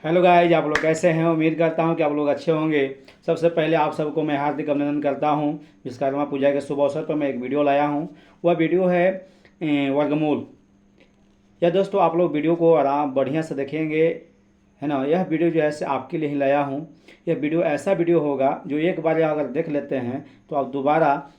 Hello guys, आप लोग कैसे हैं। उम्मीद करता हूं कि आप लोग अच्छे होंगे। सबसे पहले आप सबको मैं हार्दिक अभिनंदन करता हूं। विश्वकर्मा पूजा के शुभ अवसर पर मैं एक वीडियो लाया हूं। वह वीडियो है वर्गमूल। यह दोस्तों आप लोग वीडियो को आराम बढ़िया से देखेंगे, है ना। यह वीडियो जो है से आपके लिए ही लाया हूँ। यह वीडियो ऐसा वीडियो होगा जो एक बार अगर देख लेते हैं तो आप दोबारा,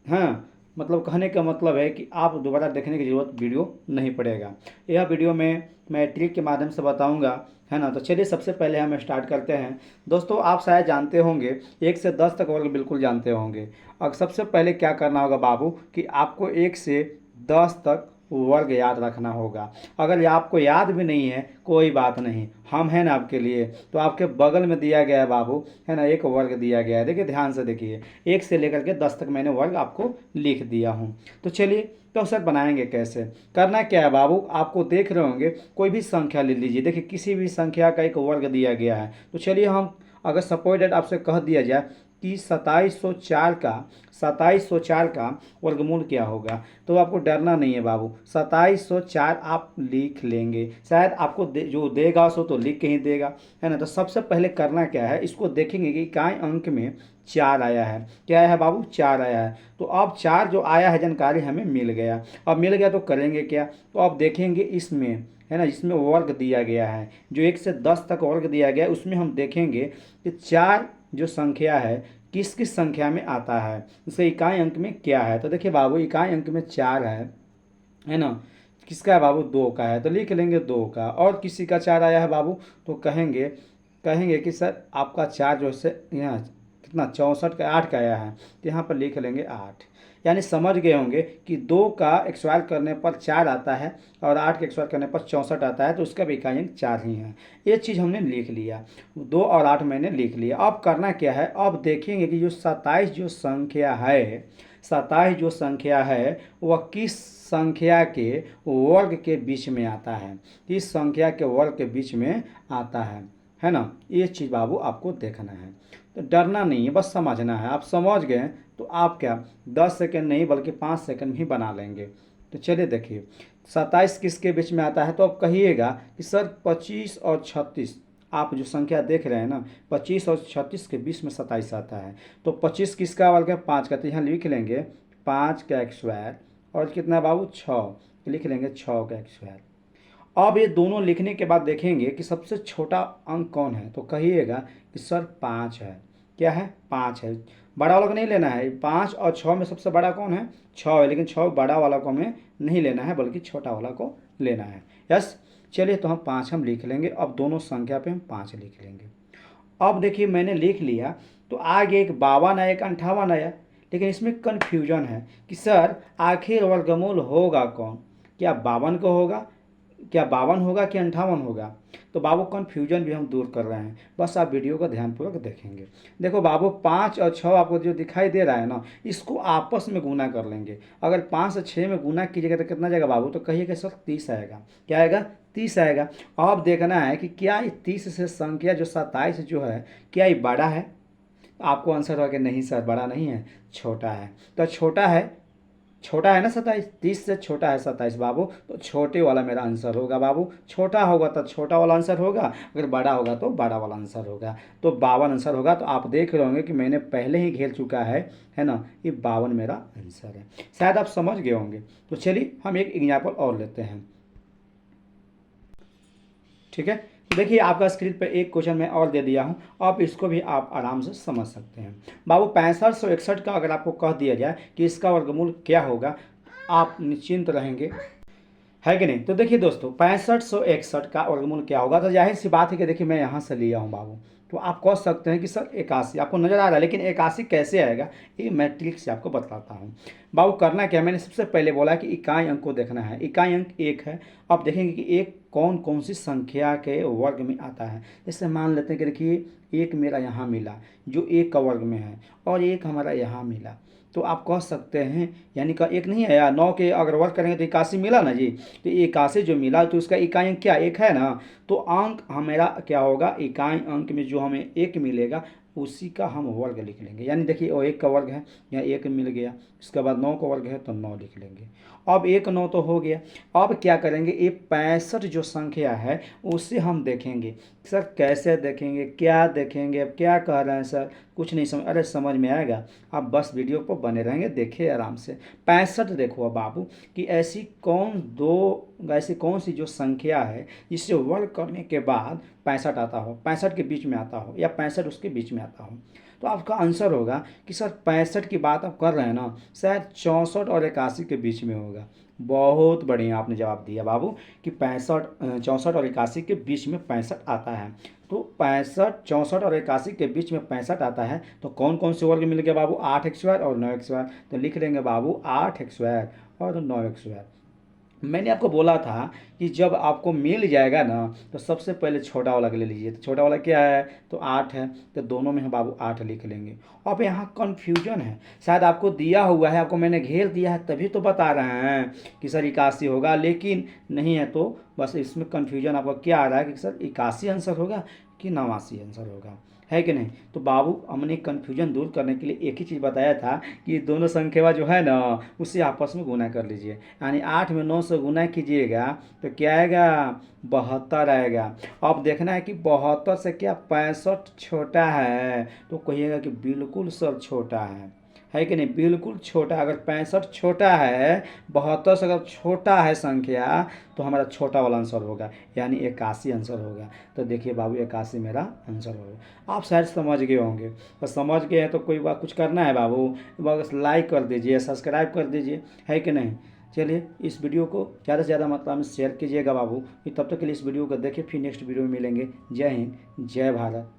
हाँ, मतलब कहने का मतलब है कि आप दोबारा देखने की ज़रूरत वीडियो नहीं पड़ेगा। यह वीडियो में मैं ट्रिक के माध्यम से बताऊंगा, है ना। तो चलिए सबसे पहले हम स्टार्ट करते हैं। दोस्तों आप शायद जानते होंगे, 1 से 10 तक वर्ग बिल्कुल जानते होंगे। अब सबसे पहले क्या करना होगा बाबू कि आपको 1 से 10 तक वर्ग याद रखना होगा। अगर ये आपको याद भी नहीं है कोई बात नहीं, हम हैं ना आपके लिए। तो आपके बगल में दिया गया है बाबू, है ना, एक वर्ग दिया गया है। देखिए ध्यान से देखिए, 1 से लेकर के 10 तक मैंने वर्ग आपको लिख दिया हूँ। तो चलिए तो सर बनाएंगे कैसे, करना क्या है बाबू। आपको देख रहे होंगे कोई भी संख्या ले लीजिए। देखिए किसी भी संख्या का एक वर्ग दिया गया है। तो चलिए हम, अगर सपोज डेट आपसे कह दिया जाए कि 2704 का वर्गमूल क्या होगा, तो आपको डरना नहीं है बाबू। 2704 आप लिख लेंगे। शायद आपको जो देगा सो तो लिख के ही देगा, है ना। तो सबसे पहले करना क्या है, इसको देखेंगे कि इकाई अंक में 4 आया है। क्या आया है बाबू, 4 आया है। तो अब 4 जो आया है जानकारी हमें मिल गया। अब मिल गया तो करेंगे क्या, तो अब देखेंगे इसमें, है ना, जिसमें वर्ग दिया गया है, जो 1 से 10 तक वर्ग दिया गया है, उसमें हम देखेंगे कि 4 जो संख्या है किस किस संख्या में आता है, इसके इकाई अंक में क्या है। तो देखिए बाबू इकाई अंक में 4 है ना। किसका है बाबू, 2 का है, तो लिख लेंगे 2 का। और किसी का 4 आया है बाबू, तो कहेंगे कहेंगे कि सर आपका 4 जो है यहाँ कितना 64 का 8 का आया है, तो यहाँ पर लिख लेंगे 8। यानी समझ गए होंगे कि 2 का एक्सवायर करने पर 4 आता है और 8 का एक्सवायर करने पर 64 आता है, तो उसका भी इकाई अंक 4 ही है। ये चीज़ हमने लिख लिया, 2 और 8 मैंने लिख लिया। अब करना क्या है, अब देखेंगे कि जो 27 जो संख्या है, 27 जो संख्या है वह किस संख्या के वर्ग के बीच में आता है, किस संख्या के वर्ग के बीच में आता है ना। ये चीज़ बाबू आपको देखना है। तो डरना नहीं है, बस समझना है। आप समझ गए तो आप क्या 10 सेकंड नहीं बल्कि 5 सेकंड ही बना लेंगे। तो चलिए देखिए 27 किसके बीच में आता है, तो आप कहिएगा कि सर 25 और 36। आप जो संख्या देख रहे हैं ना, 25 और 36 के बीच में 27 आता है। तो 25 किसका वर्ग है, 5 का। तो यहाँ लिख लेंगे 5 का स्क्वायर, और कितना बाबू 6, लिख लेंगे 6 का स्क्वायर। अब ये दोनों लिखने के बाद देखेंगे कि सबसे छोटा अंक कौन है, तो कहिएगा कि सर 5 है। क्या है, 5 है। बड़ा वाला को नहीं लेना है। 5 और 6 में सबसे बड़ा कौन है, 6 है। लेकिन 6 बड़ा वाला को हमें नहीं लेना है बल्कि छोटा वाला को लेना है। यस, चलिए तो हम 5 हम लिख लेंगे। अब दोनों संख्या पे हम 5 लिख लेंगे। अब देखिए मैंने लिख लिया, तो आगे एक 52 आया, एक 58 आया। लेकिन इसमें कन्फ्यूजन है कि सर आखिर वर्गमूल होगा कौन, क्या 52 को होगा, क्या 52 होगा कि 58 होगा। तो बाबू कन्फ्यूजन भी हम दूर कर रहे हैं, बस आप वीडियो को ध्यानपूर्वक देखेंगे। देखो बाबू 5 और 6 आपको जो दिखाई दे रहा है ना, इसको आपस में गुना कर लेंगे। अगर 5 से 6 में गुना कीजिएगा तो कितना जाएगा बाबू, तो कहिएगा सर 30 आएगा। क्या आएगा, 30 आएगा। अब देखना है कि क्या ये 30 से संख्या जो 27 जो है, क्या ये बड़ा है। आपको आंसर होगा कि नहीं सर बड़ा नहीं है, छोटा है। तो छोटा है ना 27, 30 से छोटा है 27 बाबू, तो छोटे वाला मेरा आंसर होगा बाबू। छोटा होगा तो छोटा वाला आंसर होगा, अगर बड़ा होगा तो बड़ा वाला आंसर होगा। तो 52 आंसर होगा। तो आप देख रहे होंगे कि मैंने पहले ही घेर चुका है ना। ये 52 मेरा आंसर है। शायद आप समझ गए होंगे। तो चलिए हम एक एग्जाम्पल और लेते हैं, ठीक है। तो देखिए आपका स्क्रीन पर एक क्वेश्चन मैं और दे दिया हूँ, अब इसको भी आप आराम से समझ सकते हैं। बाबू 6561 का अगर आपको कह दिया जाए कि इसका वर्गमूल क्या होगा, आप निश्चिंत रहेंगे, है कि नहीं। तो देखिए दोस्तों 6561 का वर्गमूल क्या होगा, तो जाहिर सी बात है कि देखिए मैं यहाँ से लिया हूँ बाबू। तो आप कह सकते हैं कि सर 81 आपको नज़र आ रहा है, लेकिन 81 कैसे आएगा ये मैं ट्रिक से आपको बताता हूँ। बाबू करना क्या, मैंने सबसे पहले बोला कि इकाई अंक को देखना है। इकाई अंक 1 है। अब देखेंगे कि एक कौन कौन सी संख्या के वर्ग में आता है। जैसे मान लेते हैं कि देखिए एक मेरा यहाँ मिला जो 1 का वर्ग में है, और एक हमारा यहाँ मिला। तो आप कह सकते हैं, यानी का एक नहीं आया, 9 के अगर वर्ग करेंगे तो 81 मिला ना जी। तो 81 जो मिला तो उसका इकाई अंक क्या 1 है ना। तो अंक हमारा क्या होगा, इकाई अंक में जो हमें 1 मिलेगा, उसी का हम वर्ग लिख लेंगे। यानी देखिए वो 1 का वर्ग है, यहाँ 1 मिल गया, इसके बाद 9 का वर्ग है तो 9 लिख लेंगे। अब 1 9 तो हो गया। अब क्या करेंगे, ये 65 जो संख्या है उसे हम देखेंगे। सर कैसे देखेंगे, क्या देखेंगे, अब क्या कह रहे हैं सर, कुछ नहीं समझ, अरे समझ में आएगा, आप बस वीडियो पर बने रहेंगे, देखिए आराम से। 65 देखो अब बाबू कि ऐसी कौन सी जो संख्या है जिससे वर्ग करने के बाद 65 आता हो, 65 के बीच में आता हो या 65 उसके बीच में आता हो। तो आपका आंसर होगा कि सर 65 की बात आप कर रहे हैं ना, शायद 64 और 81 के बीच में होगा। बहुत बढ़िया आपने जवाब दिया बाबू कि 64 और 81 के बीच में 65 आता है। तो 64 और 81 के बीच में 65 आता है, तो कौन कौन से वर्ग मिल गए बाबू, 8 और 9 तो लिख लेंगे बाबू 8 और 9। मैंने आपको बोला था कि जब आपको मिल जाएगा ना तो सबसे पहले छोटा वाला ले लीजिए। तो छोटा वाला क्या है, तो 8 है, तो दोनों में हम बाबू 8 लिख लेंगे। अब यहाँ कन्फ्यूजन है, शायद आपको दिया हुआ है, आपको मैंने घेर दिया है तभी तो बता रहे हैं कि सर 81 होगा, लेकिन नहीं है। तो बस इसमें कन्फ्यूजन आपका क्या आ रहा है कि सर 81 आंसर होगा कि 89 आंसर होगा, है कि नहीं। तो बाबू हमने कन्फ्यूजन दूर करने के लिए एक ही चीज़ बताया था कि दोनों संख्या जो है ना उसे आपस में गुना कर लीजिए। यानी 8 में 9 से गुना कीजिएगा तो क्या आएगा, 72 आएगा। अब देखना है कि 72 से क्या 65 छोटा है, तो कहिएगा कि बिल्कुल सर छोटा है कि नहीं, बिल्कुल छोटा। अगर 65 छोटा है, 72 से अगर छोटा है संख्या, तो हमारा छोटा वाला आंसर होगा, यानी 81 आंसर होगा। तो देखिए बाबू 81 मेरा आंसर होगा। आप शायद समझ गए होंगे, तो समझ गए हैं तो कोई बात कुछ करना है बाबू, बस लाइक कर दीजिए, सब्सक्राइब कर दीजिए, है कि नहीं। चलिए इस वीडियो को ज़्यादा से ज़्यादा मात्रा में शेयर कीजिएगा बाबू। तब तक के लिए इस वीडियो को देखिए, फिर नेक्स्ट वीडियो में मिलेंगे। जय हिंद, जय भारत।